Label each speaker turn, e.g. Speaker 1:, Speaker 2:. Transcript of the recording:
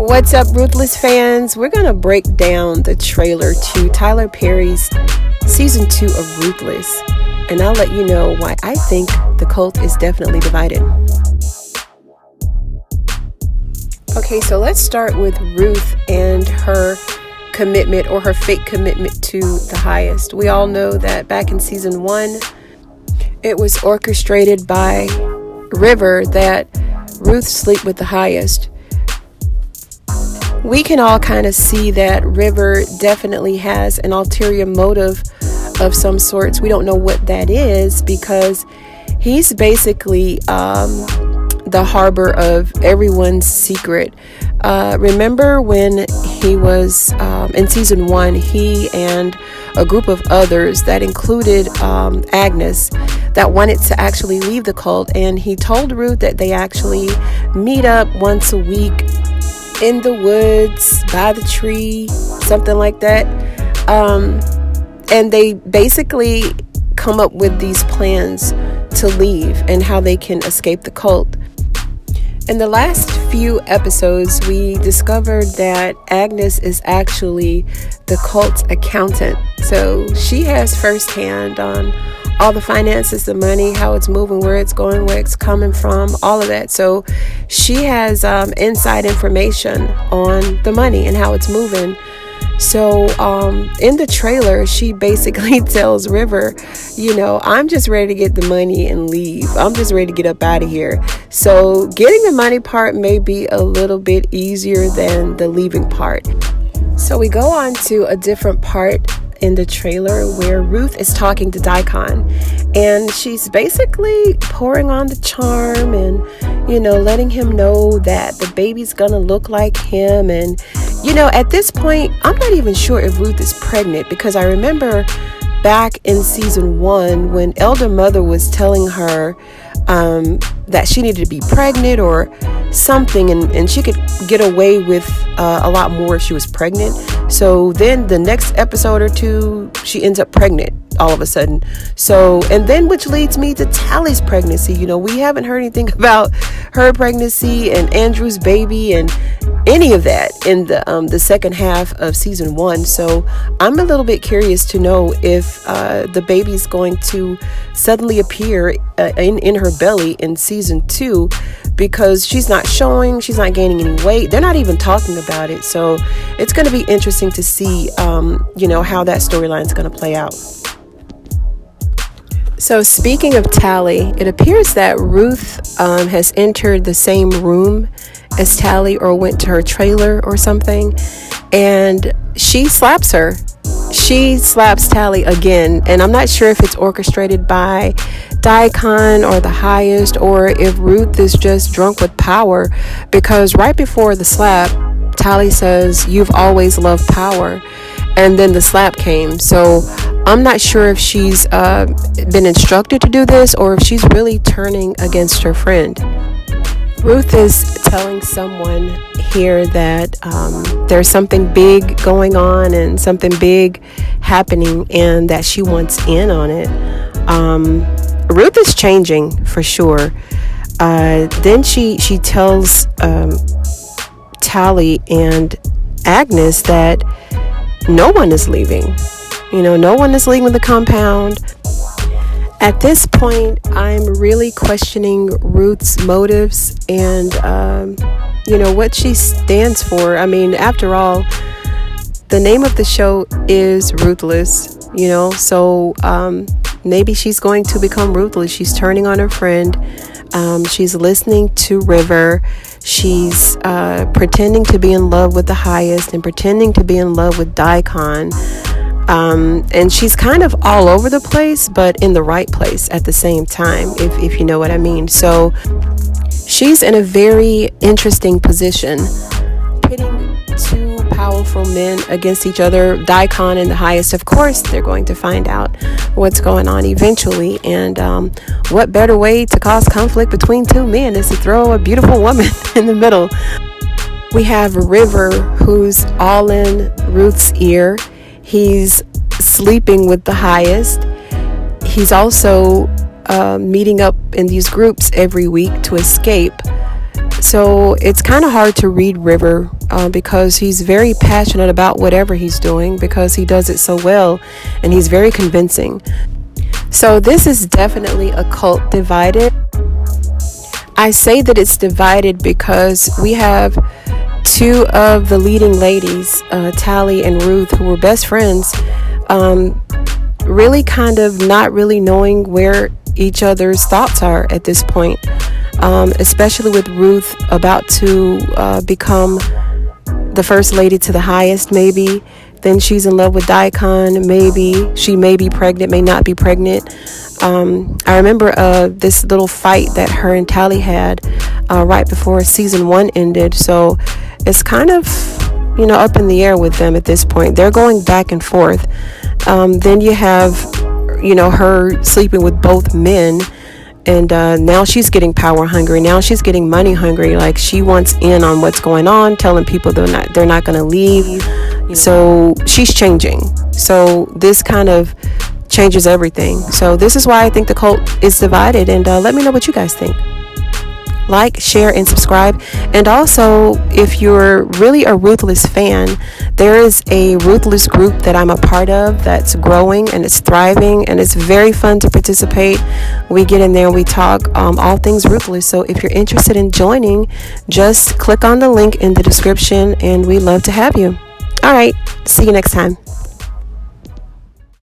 Speaker 1: What's up, Ruthless fans? We're going to break down the trailer to Tyler Perry's Season 2 of Ruthless, and I'll let you know why I think the cult is definitely divided. Okay, so let's start with Ruth and her commitment, or her fake commitment to the highest. We all know that back in Season 1, it was orchestrated by River that Ruth sleep with the highest. We can all kind of see that River definitely has an ulterior motive of some sorts. We don't know what that is because he's basically the harbor of everyone's secret. Remember when he was in Season 1, he and a group of others that included Agnes that wanted to actually leave the cult, and he told Ruth that they actually meet up once a week in the woods, by the tree, something like that. And they basically come up with these plans to leave and how they can escape the cult. In the last few episodes, we discovered that Agnes is actually the cult's accountant. So she has firsthand on all the finances, the money, how it's moving, where it's going, where it's coming from, all of that. So she has inside information on the money and how it's moving. So in the trailer, she basically tells River, I'm just ready to get the money and leave. I'm just ready to get up out of here. So getting the money part may be a little bit easier than the leaving part. So we go on to a different part in the trailer where Ruth is talking to Daikon, and she's basically pouring on the charm and letting him know that the baby's gonna look like him. And at this point, I'm not even sure if Ruth is pregnant, because I remember back in Season 1 when Elder Mother was telling her that she needed to be pregnant or something, and she could get away with a lot more if she was pregnant. So then the next episode or two, she ends up pregnant all of a sudden. So, and then which leads me to Tally's pregnancy. We haven't heard anything about her pregnancy and Andrew's baby and any of that in the second half of Season 1. So I'm a little bit curious to know if the baby's going to suddenly appear in her belly in Season 2, because she's not gaining any weight. They're not even talking about it. So it's going to be interesting to see how that storyline is going to play out. So speaking of Tally, it appears that Ruth has entered the same room as Tally, or went to her trailer or something, and she slaps her. She slaps Tally again, and I'm not sure if it's orchestrated by Daikon or the highest, or if Ruth is just drunk with power, because right before the slap, Tally says, "You've always loved power," and then the slap came. So I'm not sure if she's been instructed to do this, or if she's really turning against her friend. Ruth is telling someone here that there's something big going on and something big happening, and that she wants in on it. Ruth is changing for sure. Then she tells Tally and Agnes that no one is leaving. No one is leaving the compound. At this point, I'm really questioning Ruth's motives and, what she stands for. I mean, after all, the name of the show is Ruthless, so maybe she's going to become ruthless. She's turning on her friend. She's listening to River. She's pretending to be in love with the highest and pretending to be in love with Daikon. And she's kind of all over the place, but in the right place at the same time, if you know what I mean. So she's in a very interesting position, pitting two powerful men against each other, Daikon and the highest. Of course, they're going to find out what's going on eventually. And what better way to cause conflict between two men is to throw a beautiful woman in the middle. We have River, who's all in Ruth's ear. He's sleeping with the highest. He's also meeting up in these groups every week to escape. So it's kind of hard to read River because he's very passionate about whatever he's doing, because he does it so well and he's very convincing. So this is definitely a cult divided. I say that it's divided because we have two of the leading ladies, Tally and Ruth, who were best friends, really kind of not really knowing where each other's thoughts are at this point, especially with Ruth about to become the first lady to the highest, maybe. Then she's in love with Daikon, maybe. She may be pregnant, may not be pregnant. I remember this little fight that her and Tally had right before season 1 ended. So it's kind of, up in the air with them at this point. They're going back and forth. Then you have, her sleeping with both men. And now she's getting power hungry. Now she's getting money hungry. Like, she wants in on what's going on, telling people they're not going to leave. So she's changing. So this kind of changes everything. So this is why I think the cult is divided. And let me know what you guys think. Like, share, and subscribe. And also, if you're really a Ruthless fan, there is a Ruthless group that I'm a part of that's growing and it's thriving, and it's very fun to participate. We get in there and we talk all things Ruthless. So if you're interested in joining, just click on the link in the description, and we love to have you. All right, see you next time.